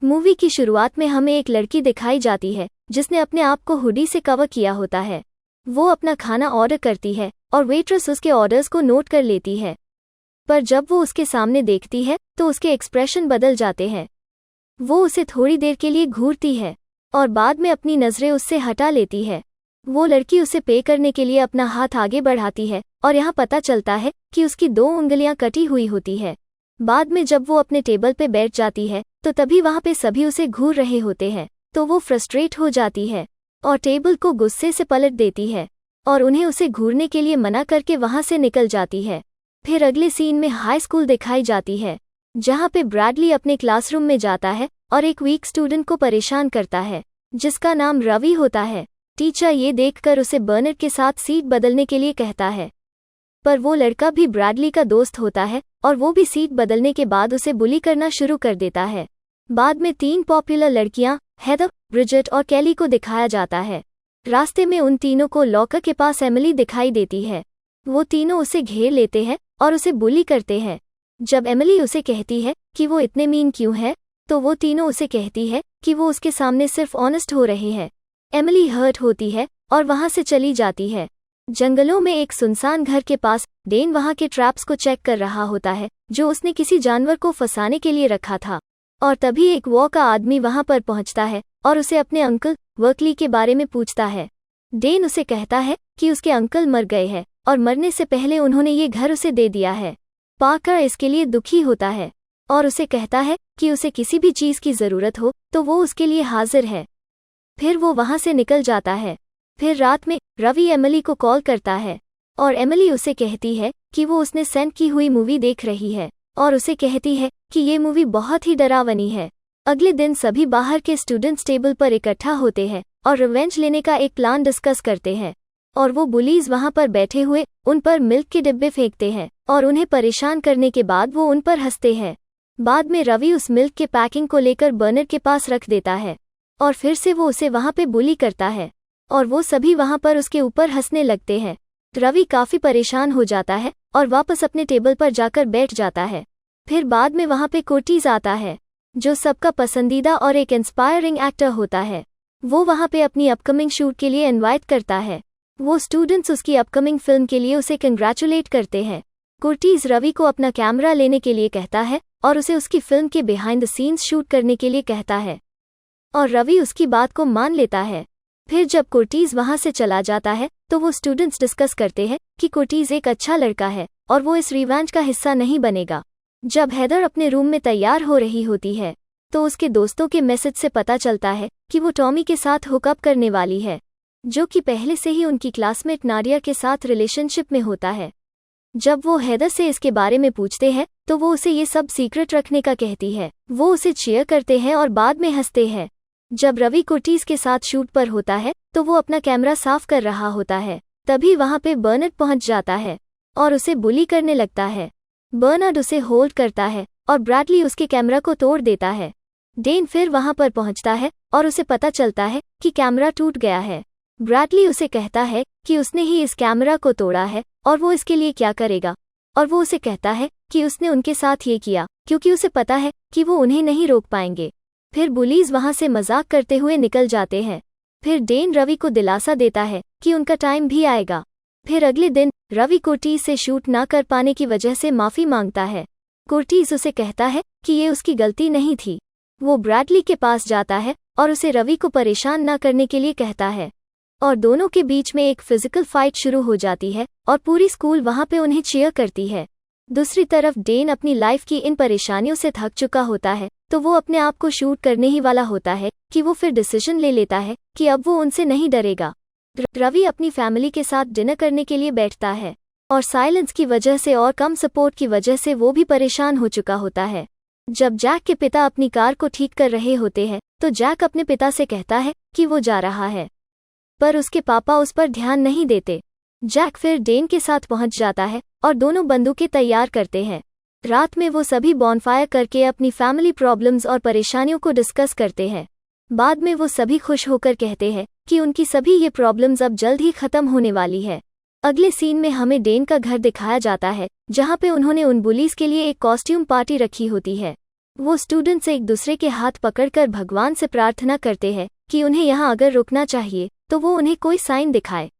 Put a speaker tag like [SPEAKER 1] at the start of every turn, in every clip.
[SPEAKER 1] Movie की शुरुआत में हमें एक लड़की दिखाई जाती है जिसने अपने आप को हुडी से कवर किया होता है। वो अपना खाना ऑर्डर करती है और वेट्रेस उसके ऑर्डर्स को नोट कर लेती है, पर जब वो उसके सामने देखती है तो उसके एक्सप्रेशन बदल जाते हैं। वो उसे थोड़ी देर के लिए घूरती है और बाद में अपनी नज़रें उससे हटा लेती है। वो लड़की उसे पे करने के लिए अपना हाथ आगे बढ़ाती है और यहाँ पता चलता है कि उसकी 2 उंगलियां कटी हुई होती है। बाद में जब वो अपने टेबल पे बैठ जाती है तो तभी वहाँ पे सभी उसे घूर रहे होते हैं, तो वो फ्रस्ट्रेट हो जाती है और टेबल को गुस्से से पलट देती है और उन्हें उसे घूरने के लिए मना करके वहाँ से निकल जाती है। फिर अगले सीन में हाई स्कूल दिखाई जाती है जहाँ पे ब्रैडली अपने क्लासरूम में जाता है और एक वीक स्टूडेंट को परेशान करता है जिसका नाम रवि होता है। टीचर ये देखकर उसे बर्नर्ड के साथ सीट बदलने के लिए कहता है, पर वो लड़का भी ब्रैडली का दोस्त होता है और वो भी सीट बदलने के बाद उसे बुली करना शुरू कर देता है। बाद में 3 पॉपुलर लड़कियां हेदर, ब्रिजेट और कैली को दिखाया जाता है। रास्ते में उन तीनों को लॉकर के पास एमिली दिखाई देती है। वो तीनों उसे घेर लेते हैं और उसे बुली करते हैं। जब एमिली उसे कहती है कि वो इतने मीन क्यों है, तो वो तीनों उसे कहती है कि वो उसके सामने सिर्फ ऑनेस्ट हो रहे हैं। एमिली हर्ट होती है और वहाँ से चली जाती है। जंगलों में एक सुनसान घर के पास डेन वहाँ के ट्रैप्स को चेक कर रहा होता है जो उसने किसी जानवर को फंसाने के लिए रखा था, और तभी एक वॉ का आदमी वहाँ पर पहुँचता है और उसे अपने अंकल वर्कली के बारे में पूछता है। डेन उसे कहता है कि उसके अंकल मर गए हैं और मरने से पहले उन्होंने ये घर उसे दे दिया है। पार्कर इसके लिए दुखी होता है और उसे कहता है कि उसे किसी भी चीज़ की ज़रूरत हो तो वो उसके लिए हाजिर है। फिर वो वहाँ से निकल जाता है। फिर रात में रवि एमिली को कॉल करता है और एमिली उसे कहती है कि वो उसने सेंड की हुई मूवी देख रही है और उसे कहती है कि ये मूवी बहुत ही डरावनी है। अगले दिन सभी बाहर के स्टूडेंट्स टेबल पर इकट्ठा होते हैं और रिवेंज लेने का एक प्लान डिस्कस करते हैं, और वो बुलीज वहाँ पर बैठे हुए उन पर मिल्क के डिब्बे फेंकते हैं और उन्हें परेशान करने के बाद वो उन पर हंसते हैं। बाद में रवि उस मिल्क के पैकिंग को लेकर बर्नर के पास रख देता है और फिर से वो उसे वहाँ पे बुली करता है और वो सभी वहाँ पर उसके ऊपर हंसने लगते हैं। रवि काफ़ी परेशान हो जाता है और वापस अपने टेबल पर जाकर बैठ जाता है। फिर बाद में वहाँ पे कोर्टीज आता है जो सबका पसंदीदा और एक इंस्पायरिंग एक्टर होता है। वो वहाँ पे अपनी अपकमिंग शूट के लिए इनवाइट करता है। वो स्टूडेंट्स उसकी अपकमिंग फिल्म के लिए उसे कंग्रेचुलेट करते हैं। कोर्टीज रवि को अपना कैमरा लेने के लिए कहता है और उसे उसकी फिल्म के बिहाइंड द सीन्स शूट करने के लिए कहता है और रवि उसकी बात को मान लेता है। फिर जब कोर्टीज वहाँ से चला जाता है तो वो स्टूडेंट्स डिस्कस करते हैं कि कोर्टीज एक अच्छा लड़का है और वो इस रिवेंज का हिस्सा नहीं बनेगा। जब हेदर अपने रूम में तैयार हो रही होती है तो उसके दोस्तों के मैसेज से पता चलता है कि वो टॉमी के साथ हुकअप करने वाली है, जो कि पहले से ही उनकी क्लासमेट नाडिया के साथ रिलेशनशिप में होता है। जब वो हेदर से इसके बारे में पूछते हैं तो वो उसे ये सब सीक्रेट रखने का कहती है। वो उसे चीयर करते हैं और बाद में हंसते हैं। जब रवि कोर्टीज के साथ शूट पर होता है तो वो अपना कैमरा साफ कर रहा होता है, तभी वहाँ पे बर्नर्ड पहुँच जाता है और उसे बुली करने लगता है। बर्नर्ड उसे होल्ड करता है और ब्रैडली उसके कैमरा को तोड़ देता है। डेन फिर वहाँ पर पहुँचता है और उसे पता चलता है कि कैमरा टूट गया है। ब्रैडली उसे कहता है कि उसने ही इस कैमरा को तोड़ा है और वो इसके लिए क्या करेगा, और वो उसे कहता है कि उसने उनके साथ ये किया क्योंकि उसे पता है कि वो उन्हें नहीं रोक पाएंगे। फिर बुलीज वहाँ से मजाक करते हुए निकल जाते हैं। फिर डेन रवि को दिलासा देता है कि उनका टाइम भी आएगा। फिर अगले दिन रवि कोर्टीज से शूट ना कर पाने की वजह से माफ़ी मांगता है। कोर्टीज उसे कहता है कि ये उसकी गलती नहीं थी। वो ब्रैडली के पास जाता है और उसे रवि को परेशान ना करने के लिए कहता है और दोनों के बीच में एक फिजिकल फाइट शुरू हो जाती है और पूरी स्कूल वहाँ पे उन्हें चीयर करती है। दूसरी तरफ डेन अपनी लाइफ की इन परेशानियों से थक चुका होता है, तो वो अपने आप को शूट करने ही वाला होता है कि वो फिर डिसीजन ले लेता है कि अब वो उनसे नहीं डरेगा। रवि अपनी फैमिली के साथ डिनर करने के लिए बैठता है और साइलेंस की वजह से और कम सपोर्ट की वजह से वो भी परेशान हो चुका होता है। जब जैक के पिता अपनी कार को ठीक कर रहे होते हैं तो जैक अपने पिता से कहता है कि वो जा रहा है, पर उसके पापा उस पर ध्यान नहीं देते। जैक फिर डेन के साथ पहुंच जाता है और दोनों बंदूकें तैयार करते हैं। रात में वो सभी बॉनफायर करके अपनी फैमिली प्रॉब्लम्स और परेशानियों को डिस्कस करते हैं। बाद में वो सभी खुश होकर कहते हैं कि उनकी सभी ये प्रॉब्लम्स अब जल्द ही खत्म होने वाली है। अगले सीन में हमें डेन का घर दिखाया जाता है जहाँ पे उन्होंने उन बुलीज के लिए एक कॉस्ट्यूम पार्टी रखी होती है। वो स्टूडेंट्स एक दूसरे के हाथ पकड़कर भगवान से प्रार्थना करते हैं कि उन्हें यहाँ अगर रुकना चाहिए तो वो उन्हें कोई साइन दिखाए,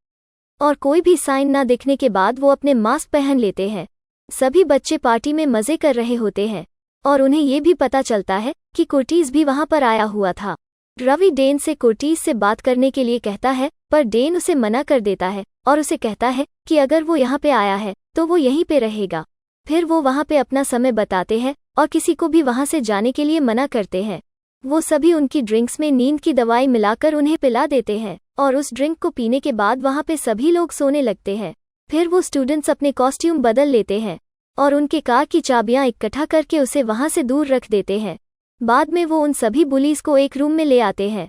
[SPEAKER 1] और कोई भी साइन ना दिखने के बाद वो अपने मास्क पहन लेते हैं। सभी बच्चे पार्टी में मजे कर रहे होते हैं और उन्हें ये भी पता चलता है कि कुर्टीज भी वहाँ पर आया हुआ था। रवि डेन से कुर्टीज से बात करने के लिए कहता है, पर डेन उसे मना कर देता है और उसे कहता है कि अगर वो यहाँ पे आया है तो वो यहीं पे रहेगा। फिर वो वहाँ पे अपना समय बताते हैं और किसी को भी वहाँ से जाने के लिए मना करते हैं। वो सभी उनकी ड्रिंक्स में नींद की दवाई मिलाकर उन्हें पिला देते हैं और उस ड्रिंक को पीने के बाद वहाँ पे सभी लोग सोने लगते हैं। फिर वो स्टूडेंट्स अपने कॉस्ट्यूम बदल लेते हैं और उनके कार की चाबियां इकट्ठा करके उसे वहाँ से दूर रख देते हैं। बाद में वो उन सभी बुलीज को एक रूम में ले आते हैं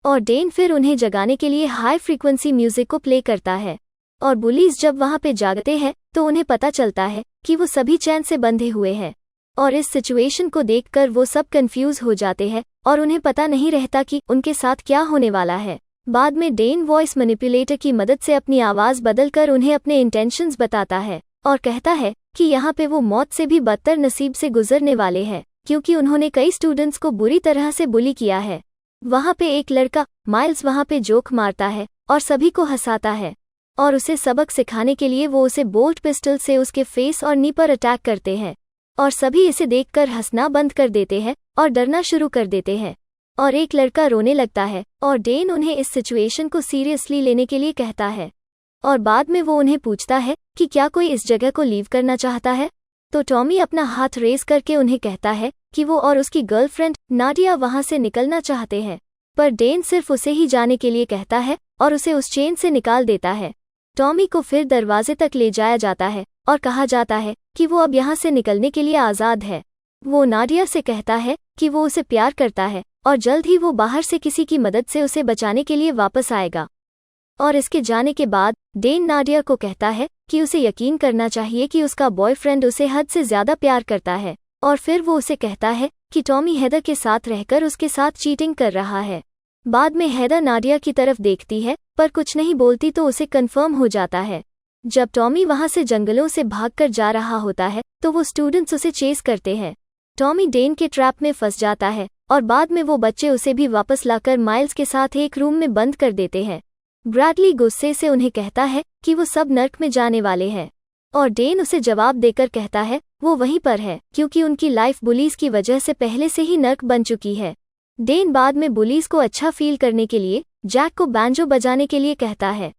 [SPEAKER 1] और डेन फिर उन्हें जगाने के लिए हाई फ्रीक्वेंसी म्यूजिक को प्ले करता है। और बुलीज जब वहाँ पे जागते हैं तो उन्हें पता चलता है कि वो सभी चैन से बंधे हुए हैं, और इस सिचुएशन को देखकर वो सब कंफ्यूज हो जाते हैं और उन्हें पता नहीं रहता कि उनके साथ क्या होने वाला है। बाद में डेन वॉइस मैनिपुलेटर की मदद से अपनी आवाज़ बदलकर उन्हें अपने इंटेंशंस बताता है और कहता है कि यहाँ पे वो मौत से भी बदतर नसीब से गुजरने वाले हैं, क्योंकि उन्होंने कई स्टूडेंट्स को बुरी तरह से बुली किया है। वहाँ पे एक लड़का माइल्स वहाँ पे जोक मारता है और सभी को हंसाता है, और उसे सबक सिखाने के लिए वो उसे बोल्ट पिस्टल से उसके फेस और नी पर अटैक करते हैं, और सभी इसे देखकर हंसना बंद कर देते हैं और डरना शुरू कर देते हैं। और एक लड़का रोने लगता है और डेन उन्हें इस सिचुएशन को सीरियसली लेने के लिए कहता है, और बाद में वो उन्हें पूछता है कि क्या कोई इस जगह को लीव करना चाहता है। तो टॉमी अपना हाथ रेज करके उन्हें कहता है कि वो और उसकी गर्लफ्रेंड नाडिया वहाँ से निकलना चाहते हैं, पर डेन सिर्फ उसे ही जाने के लिए कहता है और उसे उस चेन से निकाल देता है। टॉमी को फिर दरवाजे तक ले जाया जाता है और कहा जाता है कि वो अब यहाँ से निकलने के लिए आज़ाद है। वो नाडिया से कहता है कि वो उसे प्यार करता है और जल्द ही वो बाहर से किसी की मदद से उसे बचाने के लिए वापस आएगा। और इसके जाने के बाद डेन नाडिया को कहता है कि उसे यकीन करना चाहिए कि उसका बॉयफ्रेंड उसे हद से ज़्यादा प्यार करता है, और फिर वो उसे कहता है कि टॉमी हेदर के साथ रहकर उसके साथ चीटिंग कर रहा है। बाद में हेदर नाडिया की तरफ देखती है पर कुछ नहीं बोलती तो उसे कंफर्म हो जाता है। जब टॉमी वहाँ से जंगलों से भागकर जा रहा होता है तो वो स्टूडेंट्स उसे चेस करते हैं। टॉमी डेन के ट्रैप में फंस जाता है और बाद में वो बच्चे उसे भी वापस लाकर माइल्स के साथ एक रूम में बंद कर देते हैं। ब्रैडली गुस्से से उन्हें कहता है कि वो सब नर्क में जाने वाले हैं, और डेन उसे जवाब देकर कहता है वो वहीं पर है क्योंकि उनकी लाइफ बुलीज की वजह से पहले से ही नर्क बन चुकी है। डेन बाद में बुलीज को अच्छा फील करने के लिए जैक को बैंजो बजाने के लिए कहता है।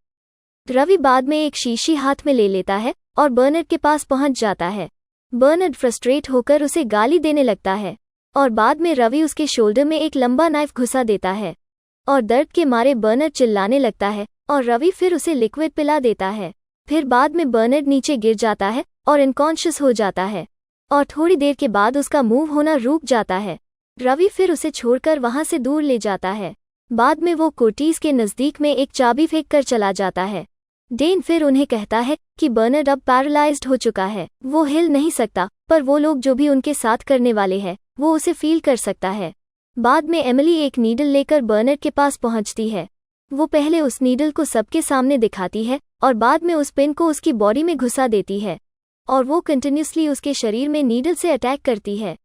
[SPEAKER 1] रवि बाद में एक शीशी हाथ में ले लेता है और बर्नर्ड के पास पहुंच जाता है। बर्नर्ड फ्रस्ट्रेट होकर उसे गाली देने लगता है, और बाद में रवि उसके शोल्डर में एक लंबा नाइफ घुसा देता है, और दर्द के मारे बर्नर्ड चिल्लाने लगता है और रवि फिर उसे लिक्विड पिला देता है। फिर बाद में बर्नर्ड नीचे गिर जाता है और अनकॉन्शियस हो जाता है, और थोड़ी देर के बाद उसका मूव होना रुक जाता है। रवि फिर उसे छोड़कर वहां से दूर ले जाता है। बाद में वो कुर्टीज के नज़दीक में एक चाबी फेंक कर चला जाता है। डेन फिर उन्हें कहता है कि बर्नर्ड अब पैरालाइज्ड हो चुका है, वो हिल नहीं सकता, पर वो लोग जो भी उनके साथ करने वाले हैं वो उसे फील कर सकता है। बाद में एमिली एक नीडल लेकर बर्नर्ड के पास पहुंचती है। वो पहले उस नीडल को सबके सामने दिखाती है और बाद में उस पिन को उसकी बॉडी में घुसा देती है, और वो कंटिन्यूसली उसके शरीर में नीडल से अटैक करती है,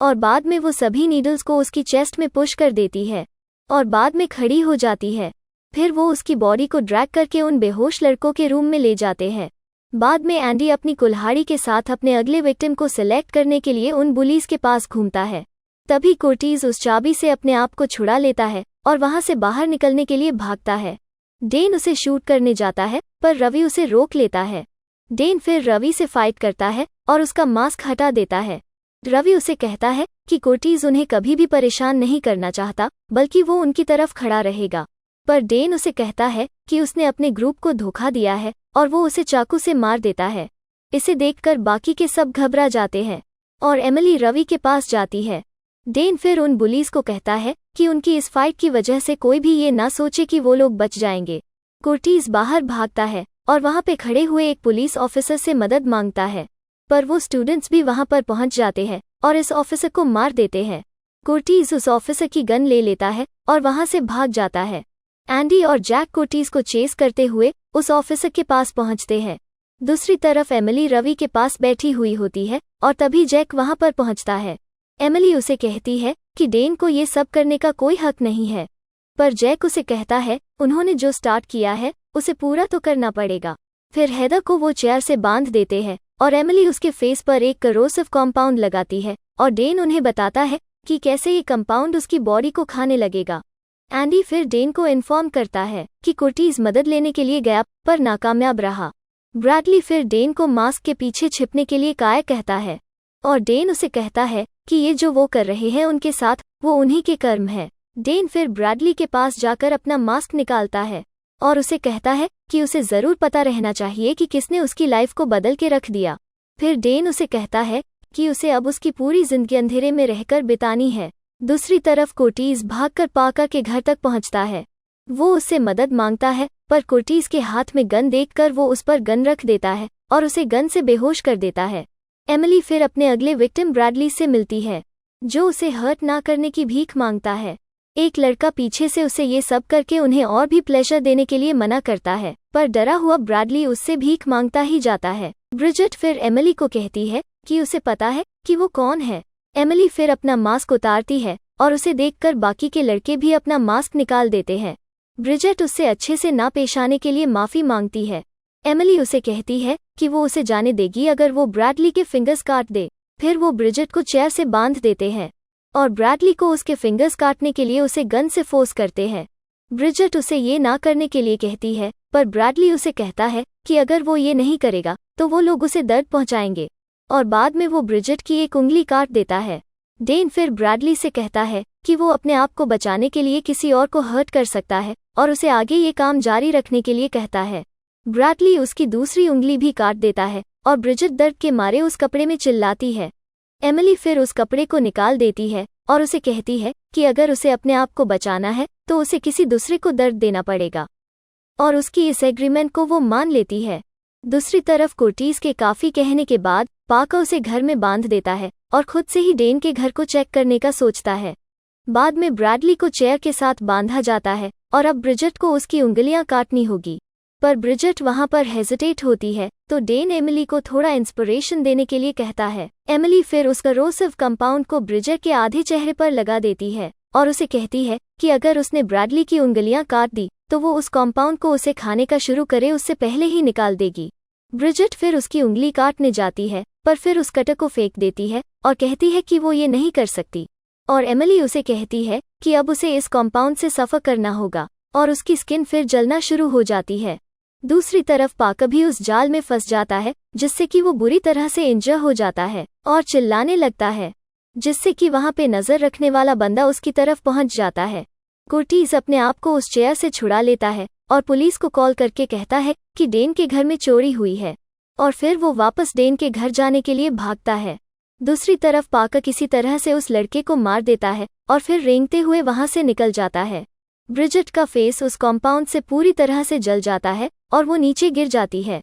[SPEAKER 1] और बाद में वो सभी नीडल्स को उसकी चेस्ट में पुश कर देती है और बाद में खड़ी हो जाती है। फिर वो उसकी बॉडी को ड्रैग करके उन बेहोश लड़कों के रूम में ले जाते हैं। बाद में एंडी अपनी कुल्हाड़ी के साथ अपने अगले विक्टिम को सिलेक्ट करने के लिए उन बुलीज के पास घूमता है। तभी कुर्टीज उस चाबी से अपने आप को छुड़ा लेता है और वहां से बाहर निकलने के लिए भागता है। डेन उसे शूट करने जाता है पर रवि उसे रोक लेता है। डेन फिर रवि से फाइट करता है और उसका मास्क हटा देता है। रवि उसे कहता है कि कुर्टीज उन्हें कभी भी परेशान नहीं करना चाहता, बल्कि वो उनकी तरफ खड़ा रहेगा। पर डेन उसे कहता है कि उसने अपने ग्रुप को धोखा दिया है और वो उसे चाकू से मार देता है। इसे देखकर बाकी के सब घबरा जाते हैं और एमिली रवि के पास जाती है। डेन फिर उन बुलीज को कहता है कि उनकी इस फाइट की वजह से कोई भी ये ना सोचे कि वो लोग बच जाएंगे। कुर्टीज बाहर भागता है और वहाँ पे खड़े हुए एक पुलिस ऑफिसर से मदद मांगता है, पर वो स्टूडेंट्स भी वहाँ पर पहुँच जाते हैं और इस ऑफिसर को मार देते हैं। कुर्टीज उस ऑफिसर की गन ले लेता है और वहाँ से भाग जाता है। एंडी और जैक कुर्टीज को चेस करते हुए उस ऑफिसर के पास पहुँचते हैं। दूसरी तरफ एमिली रवि के पास बैठी हुई होती है और तभी जैक वहाँ पर पहुँचता है। एमिली उसे कहती है कि डेन को ये सब करने का कोई हक नहीं है, पर जैक उसे कहता है उन्होंने जो स्टार्ट किया है उसे पूरा तो करना पड़ेगा। फिर हेदर को वो चेयर से बांध देते हैं और एमिली उसके फेस पर एक करोसिव कॉम्पाउंड लगाती है और डेन उन्हें बताता है कि कैसे ये कंपाउंड उसकी बॉडी को खाने लगेगा। एंडी फिर डेन को इन्फॉर्म करता है कि कुर्टीज मदद लेने के लिए गया पर नाकामयाब रहा। ब्रैडली फिर डेन को मास्क के पीछे छिपने के लिए काय कहता है और डेन उसे कहता है कि ये जो वो कर रहे हैं उनके साथ वो उन्हीं के कर्म है। डेन फिर ब्रैडली के पास जाकर अपना मास्क निकालता है और उसे कहता है कि उसे ज़रूर पता रहना चाहिए कि किसने उसकी लाइफ को बदल के रख दिया। फिर डेन उसे कहता है कि उसे अब उसकी पूरी जिंदगी अंधेरे में रहकर बितानी है। दूसरी तरफ कुर्टीज भागकर पाका के घर तक पहुंचता है। वो उससे मदद मांगता है पर कुर्टीज के हाथ में गन देखकर वो उस पर गन रख देता है और उसे गन से बेहोश कर देता है। एमिली फिर अपने अगले विक्टिम ब्रैडली से मिलती है जो उसे हर्ट ना करने की भीख मांगता है। एक लड़का पीछे से उसे ये सब करके उन्हें और भी प्लेजर देने के लिए मना करता है पर डरा हुआ ब्रैडली उससे भीख मांगता ही जाता है। ब्रिजेट फिर एमिली को कहती है कि उसे पता है कि वो कौन है। एमिली फिर अपना मास्क उतारती है और उसे देखकर बाकी के लड़के भी अपना मास्क निकाल देते हैं। ब्रिजेट उससे अच्छे से ना पेश आने के लिए माफ़ी मांगती है। एमिली उसे कहती है कि वो उसे जाने देगी अगर वो ब्रैडली के फिंगर्स काट दे। फिर वो ब्रिजेट को चेयर से बांध देते हैं और ब्रैडली को उसके फिंगर्स काटने के लिए उसे गन से फोर्स करते हैं। ब्रिजेट उसे ये ना करने के लिए कहती है पर ब्रैडली उसे कहता है कि अगर वो ये नहीं करेगा तो वो लोग उसे दर्द पहुंचाएंगे और बाद में वो ब्रिजेट की एक उंगली काट देता है। डेन फिर ब्रैडली से कहता है कि वो अपने आप को बचाने के लिए किसी और को हर्ट कर सकता है और उसे आगे ये काम जारी रखने के लिए कहता है। ब्रैडली उसकी दूसरी उंगली भी काट देता है और ब्रिजेट दर्द के मारे उस कपड़े में चिल्लाती है। एमिली फिर उस कपड़े को निकाल देती है और उसे कहती है कि अगर उसे अपने आप को बचाना है तो उसे किसी दूसरे को दर्द देना पड़ेगा और उसकी इस एग्रीमेंट को वो मान लेती है। दूसरी तरफ कुर्टीज के काफ़ी कहने के बाद पाका उसे घर में बांध देता है और खुद से ही डेन के घर को चेक करने का सोचता है। बाद में ब्रैडली को चेयर के साथ बांधा जाता है और अब ब्रिजेट को उसकी उंगलियां काटनी होगी पर ब्रिजेट वहां पर हेजिटेट होती है तो डेन एमिली को थोड़ा इंस्पिरेशन देने के लिए कहता है। एमिली फिर उस करोसिव कंपाउंड को ब्रिजेट के आधे चेहरे पर लगा देती है और उसे कहती है कि अगर उसने ब्रैडली की उंगलियां काट दी तो वो उस कंपाउंड को उसे खाने का शुरू करे उससे पहले ही निकाल देगी। ब्रिजेट फिर उसकी उंगली काटने जाती है पर फिर उस कटर को फेंक देती है और कहती है कि वो ये नहीं कर सकती और एमिली उसे कहती है कि अब उसे इस कंपाउंड से सफ़र करना होगा और उसकी स्किन फिर जलना शुरू हो जाती है। दूसरी तरफ पाका भी उस जाल में फंस जाता है जिससे कि वो बुरी तरह से इंजर हो जाता है और चिल्लाने लगता है जिससे कि वहां पे नजर रखने वाला बंदा उसकी तरफ पहुंच जाता है। कुर्टीज अपने आप को उस चेयर से छुड़ा लेता है और पुलिस को कॉल करके कहता है कि डेन के घर में चोरी हुई है और फिर वो वापस डेन के घर जाने के लिए भागता है। दूसरी तरफ पाका किसी तरह से उस लड़के को मार देता है और फिर रेंगते हुए वहां से निकल जाता है। ब्रिजेट का फेस उस कॉम्पाउंड से पूरी तरह से जल जाता है और वो नीचे गिर जाती है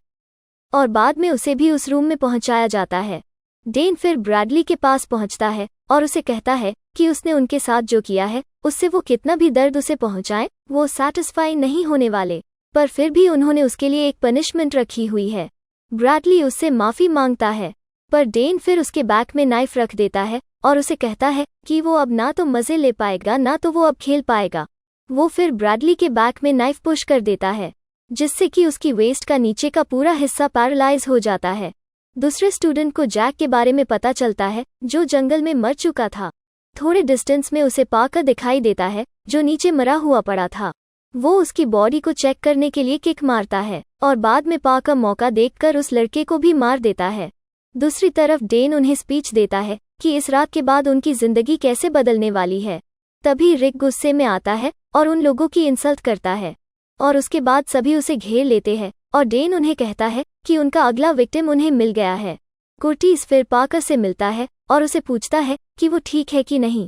[SPEAKER 1] और बाद में उसे भी उस रूम में पहुंचाया जाता है। डेन फिर ब्रैडली के पास पहुंचता है और उसे कहता है कि उसने उनके साथ जो किया है उससे वो कितना भी दर्द उसे पहुंचाए वो सैटिस्फाई नहीं होने वाले, पर फिर भी उन्होंने उसके लिए एक पनिशमेंट रखी हुई है। ब्रैडली उससे माफ़ी मांगता है पर डेन फिर उसके बैक में नाइफ रख देता है और उसे कहता है कि वो अब ना तो मज़े ले पाएगा ना तो वो अब खेल पाएगा। वो फिर ब्रैडली के बैक में नाइफ पुश कर देता है जिससे कि उसकी वेस्ट का नीचे का पूरा हिस्सा पैरालाइज हो जाता है। दूसरे स्टूडेंट को जैक के बारे में पता चलता है जो जंगल में मर चुका था। थोड़े डिस्टेंस में उसे पाका दिखाई देता है जो नीचे मरा हुआ पड़ा था। वो उसकी बॉडी को चेक करने के लिए किक मारता है और बाद में पाका मौका देखकर उस लड़के को भी मार देता है। दूसरी तरफ डेन उन्हें स्पीच देता है कि इस रात के बाद उनकी जिंदगी कैसे बदलने वाली है। तभी रिक गुस्से में आता है और उन लोगों की इंसल्ट करता है और उसके बाद सभी उसे घेर लेते हैं और डेन उन्हें कहता है कि उनका अगला विक्टिम उन्हें मिल गया है। कुर्टीज फिर पाका से मिलता है और उसे पूछता है कि वो ठीक है कि नहीं।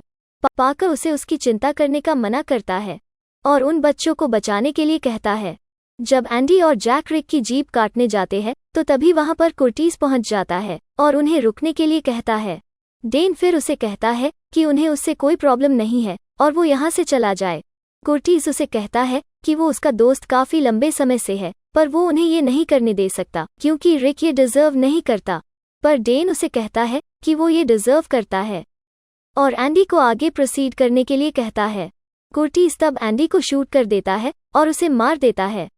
[SPEAKER 1] पाका उसे उसकी चिंता करने का मना करता है और उन बच्चों को बचाने के लिए कहता है। जब एंडी और जैक रिक की जीप काटने जाते हैं तो तभी वहां पर कुर्टीज पहुंच जाता है और उन्हें रुकने के लिए कहता है। डेन फिर उसे कहता है कि उन्हें उससे कोई प्रॉब्लम नहीं है और वो यहाँ से चला जाए। कुर्टीज उसे कहता है कि वो उसका दोस्त काफी लंबे समय से है पर वो उन्हें ये नहीं करने दे सकता क्योंकि रिक ये डिजर्व नहीं करता, पर डेन उसे कहता है कि वो ये डिजर्व करता है। और एंडी को आगे प्रोसीड करने के लिए कहता है। कुर्टिस तब एंडी को शूट कर देता है और उसे मार देता है।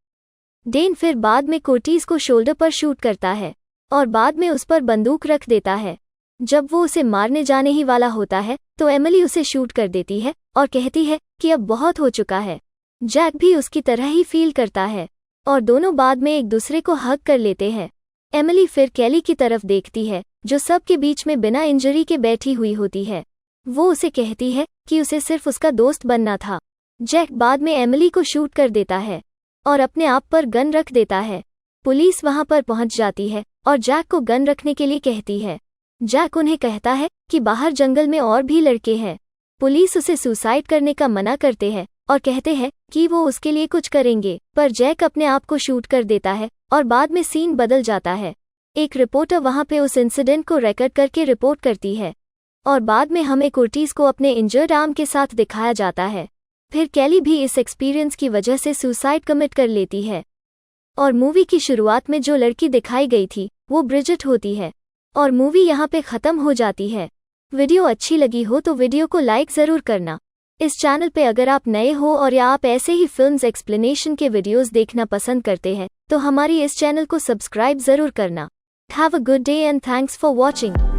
[SPEAKER 1] डेन फिर बाद में कुर्टिस को शोल्डर पर शूट करता है और बाद में उस पर बंदूक रख देता है। जब वो उसे मारने जाने ही वाला होता है तो एमिली उसे शूट कर देती है और कहती है कि अब बहुत हो चुका है। जैक भी उसकी तरह ही फील करता है और दोनों बाद में एक दूसरे को हग कर लेते हैं। एमिली फिर कैली की तरफ देखती है जो सबके बीच में बिना इंजरी के बैठी हुई होती है। वो उसे कहती है कि उसे सिर्फ उसका दोस्त बनना था। जैक बाद में एमिली को शूट कर देता है और अपने आप पर गन रख देता है। पुलिस वहां पर पहुंच जाती है और जैक को गन रखने के लिए कहती है। जैक उन्हें कहता है कि बाहर जंगल में और भी लड़के हैं। पुलिस उसे सुसाइड करने का मना करते हैं और कहते हैं कि वो उसके लिए कुछ करेंगे, पर जैक अपने आप को शूट कर देता है और बाद में सीन बदल जाता है। एक रिपोर्टर वहां पे उस इंसिडेंट को रिकॉर्ड करके रिपोर्ट करती है और बाद में हमें कुर्टिस को अपने इंजर्ड आर्म के साथ दिखाया जाता है। फिर कैली भी इस एक्सपीरियंस की वजह से सुसाइड कमिट कर लेती है। और मूवी की शुरुआत में जो लड़की दिखाई गई थी वो ब्रिजिट होती है और मूवी यहाँ पे ख़त्म हो जाती है। वीडियो अच्छी लगी हो तो वीडियो को लाइक ज़रूर करना। इस चैनल पे अगर आप नए हो और या आप ऐसे ही फिल्म्स एक्सप्लेनेशन के वीडियोस देखना पसंद करते हैं तो हमारी इस चैनल को सब्सक्राइब ज़रूर करना। Have a good day and thanks for watching.